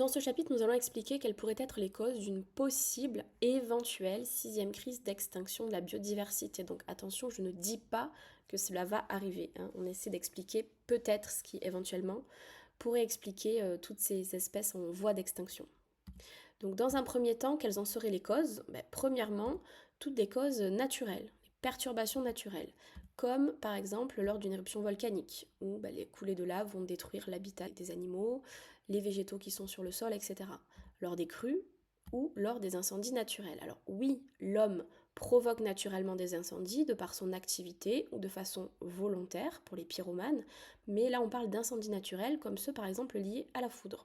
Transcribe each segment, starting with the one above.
Dans ce chapitre, nous allons expliquer quelles pourraient être les causes d'une possible, éventuelle, sixième crise d'extinction de la biodiversité. Donc attention, je ne dis pas que cela va arriver, hein. On essaie d'expliquer peut-être ce qui éventuellement pourrait expliquer toutes ces espèces en voie d'extinction. Donc dans un premier temps, quelles en seraient les causes? Premièrement, toutes des causes naturelles, perturbations naturelles, comme par exemple lors d'une éruption volcanique, où les coulées de lave vont détruire l'habitat des animaux, les végétaux qui sont sur le sol, etc. Lors des crues ou lors des incendies naturels. Alors oui, l'homme provoque naturellement des incendies de par son activité ou de façon volontaire pour les pyromanes, mais là on parle d'incendies naturels comme ceux par exemple liés à la foudre.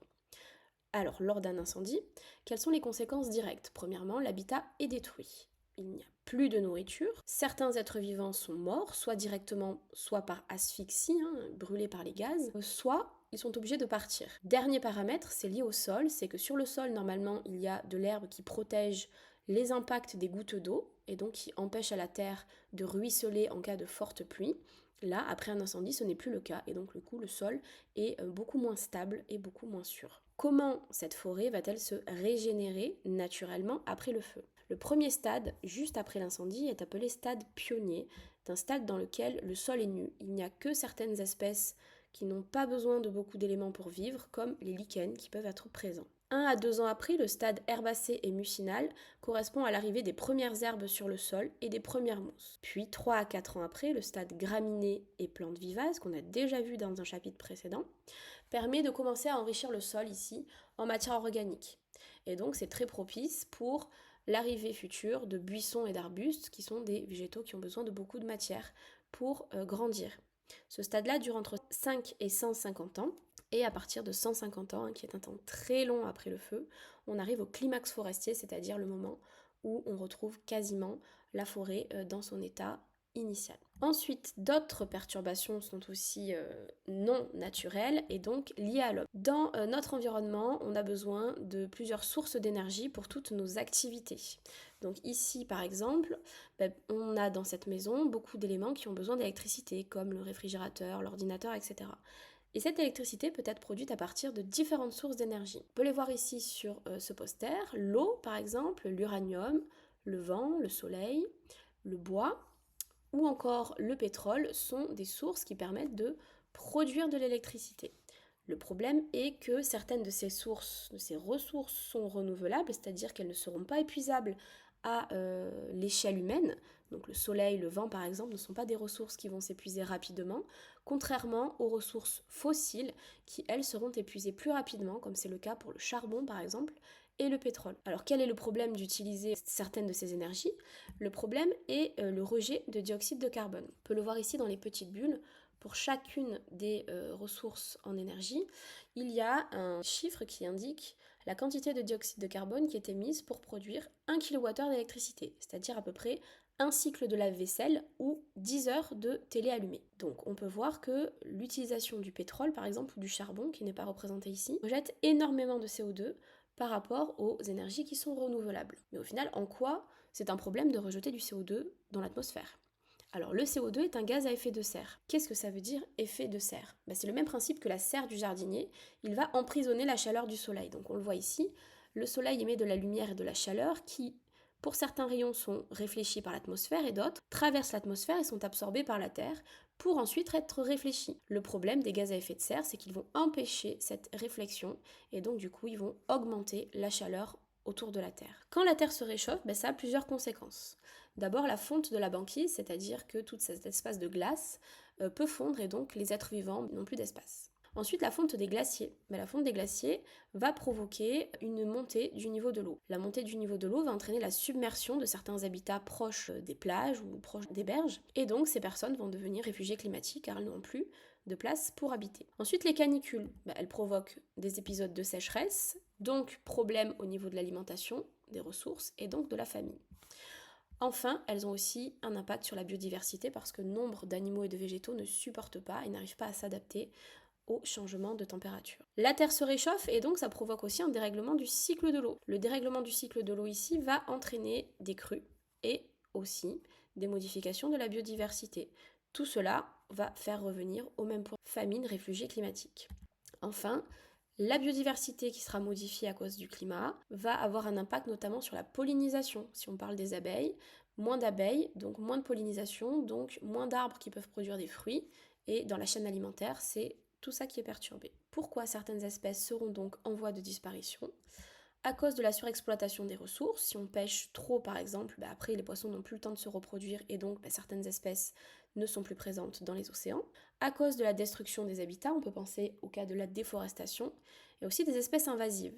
Alors, lors d'un incendie, quelles sont les conséquences directes? Premièrement, l'habitat est détruit. Il n'y a plus de nourriture. Certains êtres vivants sont morts, soit directement, soit par asphyxie, brûlés par les gaz, soit ils sont obligés de partir. Dernier paramètre, c'est lié au sol, c'est que sur le sol, normalement, il y a de l'herbe qui protège les impacts des gouttes d'eau, et donc qui empêche à la terre de ruisseler en cas de forte pluie. Là, après un incendie, ce n'est plus le cas, et donc le coup, le sol est beaucoup moins stable et beaucoup moins sûr. Comment cette forêt va-t-elle se régénérer naturellement après le feu? Le premier stade, juste après l'incendie, est appelé stade pionnier, un stade dans lequel le sol est nu. Il n'y a que certaines espèces qui n'ont pas besoin de beaucoup d'éléments pour vivre, comme les lichens qui peuvent être présents. 1 à 2 ans après, le stade herbacé et mucinal correspond à l'arrivée des premières herbes sur le sol et des premières mousses. Puis 3 à 4 ans après, le stade graminé et plantes vivaces, qu'on a déjà vu dans un chapitre précédent, permet de commencer à enrichir le sol ici en matière organique. Et donc c'est très propice pour l'arrivée future de buissons et d'arbustes, qui sont des végétaux qui ont besoin de beaucoup de matière pour grandir. Ce stade-là dure entre 5 et 150 ans, et à partir de 150 ans, qui est un temps très long après le feu, on arrive au climax forestier, c'est-à-dire le moment où on retrouve quasiment la forêt dans son état initial. Ensuite, d'autres perturbations sont aussi non naturelles et donc liées à l'homme. Dans notre environnement, on a besoin de plusieurs sources d'énergie pour toutes nos activités. Donc ici, par exemple, on a dans cette maison beaucoup d'éléments qui ont besoin d'électricité, comme le réfrigérateur, l'ordinateur, etc. Et cette électricité peut être produite à partir de différentes sources d'énergie. On peut les voir ici sur ce poster. L'eau, par exemple, l'uranium, le vent, le soleil, le bois ou encore le pétrole sont des sources qui permettent de produire de l'électricité. Le problème est que certaines de ces sources, de ces ressources sont renouvelables, c'est-à-dire qu'elles ne seront pas épuisables à l'échelle humaine. Donc le soleil, le vent par exemple ne sont pas des ressources qui vont s'épuiser rapidement, contrairement aux ressources fossiles qui elles seront épuisées plus rapidement, comme c'est le cas pour le charbon par exemple, et le pétrole. Alors quel est le problème d'utiliser certaines de ces énergies? Le problème est le rejet de dioxyde de carbone. On peut le voir ici dans les petites bulles. Pour chacune des ressources en énergie, il y a un chiffre qui indique la quantité de dioxyde de carbone qui est émise pour produire 1 kWh d'électricité, c'est-à-dire à peu près un cycle de lave-vaisselle ou 10 heures de télé allumée. Donc on peut voir que l'utilisation du pétrole par exemple ou du charbon, qui n'est pas représenté ici, rejette énormément de CO2 par rapport aux énergies qui sont renouvelables. Mais au final, en quoi c'est un problème de rejeter du CO2 dans l'atmosphère? Alors le CO2 est un gaz à effet de serre. Qu'est-ce que ça veut dire effet de serre? C'est le même principe que la serre du jardinier, il va emprisonner la chaleur du soleil. Donc on le voit ici, le soleil émet de la lumière et de la chaleur qui, pour certains rayons, sont réfléchis par l'atmosphère et d'autres traversent l'atmosphère et sont absorbés par la Terre pour ensuite être réfléchis. Le problème des gaz à effet de serre, c'est qu'ils vont empêcher cette réflexion et donc du coup ils vont augmenter la chaleur autour de la Terre. Quand la Terre se réchauffe, ça a plusieurs conséquences. D'abord la fonte de la banquise, c'est-à-dire que tout cet espace de glace peut fondre et donc les êtres vivants n'ont plus d'espace. Ensuite, la fonte des glaciers. La fonte des glaciers va provoquer une montée du niveau de l'eau. La montée du niveau de l'eau va entraîner la submersion de certains habitats proches des plages ou proches des berges. Et donc, ces personnes vont devenir réfugiés climatiques car elles n'ont plus de place pour habiter. Ensuite, les canicules. Elles provoquent des épisodes de sécheresse, donc problème au niveau de l'alimentation, des ressources et donc de la famine. Enfin, elles ont aussi un impact sur la biodiversité parce que nombre d'animaux et de végétaux ne supportent pas et n'arrivent pas à s'adapter au changement de température. La Terre se réchauffe et donc ça provoque aussi un dérèglement du cycle de l'eau. Le dérèglement du cycle de l'eau ici va entraîner des crues et aussi des modifications de la biodiversité. Tout cela va faire revenir au même point famine, réfugiés climatiques. Enfin, La biodiversité qui sera modifiée à cause du climat va avoir un impact notamment sur la pollinisation. Si on parle des abeilles, moins d'abeilles, donc moins de pollinisation, donc moins d'arbres qui peuvent produire des fruits. Et dans la chaîne alimentaire, c'est tout ça qui est perturbé. Pourquoi certaines espèces seront donc en voie de disparition? À cause de la surexploitation des ressources, si on pêche trop par exemple, après les poissons n'ont plus le temps de se reproduire et donc certaines espèces ne sont plus présentes dans les océans. À cause de la destruction des habitats, on peut penser au cas de la déforestation, et aussi des espèces invasives.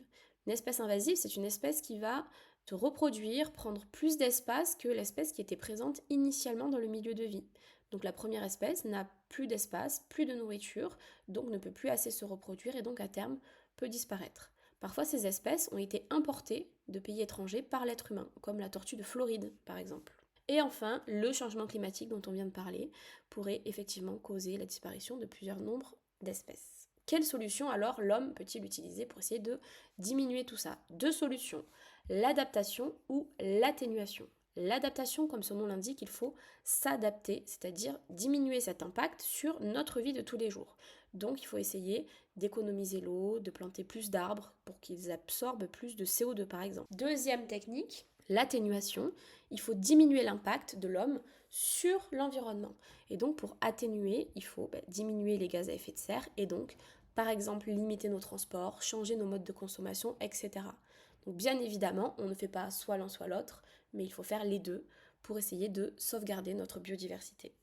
Une espèce invasive, c'est une espèce qui va se reproduire, prendre plus d'espace que l'espèce qui était présente initialement dans le milieu de vie. Donc la première espèce n'a plus d'espace, plus de nourriture, donc ne peut plus assez se reproduire et donc à terme peut disparaître. Parfois, ces espèces ont été importées de pays étrangers par l'être humain, comme la tortue de Floride par exemple. Et enfin, le changement climatique dont on vient de parler pourrait effectivement causer la disparition de plusieurs nombres d'espèces. Quelle solution alors l'homme peut-il utiliser pour essayer de diminuer tout ça? Deux solutions, l'adaptation ou l'atténuation. L'adaptation, comme son nom l'indique, il faut s'adapter, c'est-à-dire diminuer cet impact sur notre vie de tous les jours. Donc il faut essayer d'économiser l'eau, de planter plus d'arbres pour qu'ils absorbent plus de CO2 par exemple. Deuxième technique, l'atténuation. Il faut diminuer l'impact de l'homme sur l'environnement. Et donc pour atténuer, il faut diminuer les gaz à effet de serre et donc par exemple limiter nos transports, changer nos modes de consommation, etc. Donc bien évidemment, on ne fait pas soit l'un soit l'autre, mais il faut faire les deux pour essayer de sauvegarder notre biodiversité.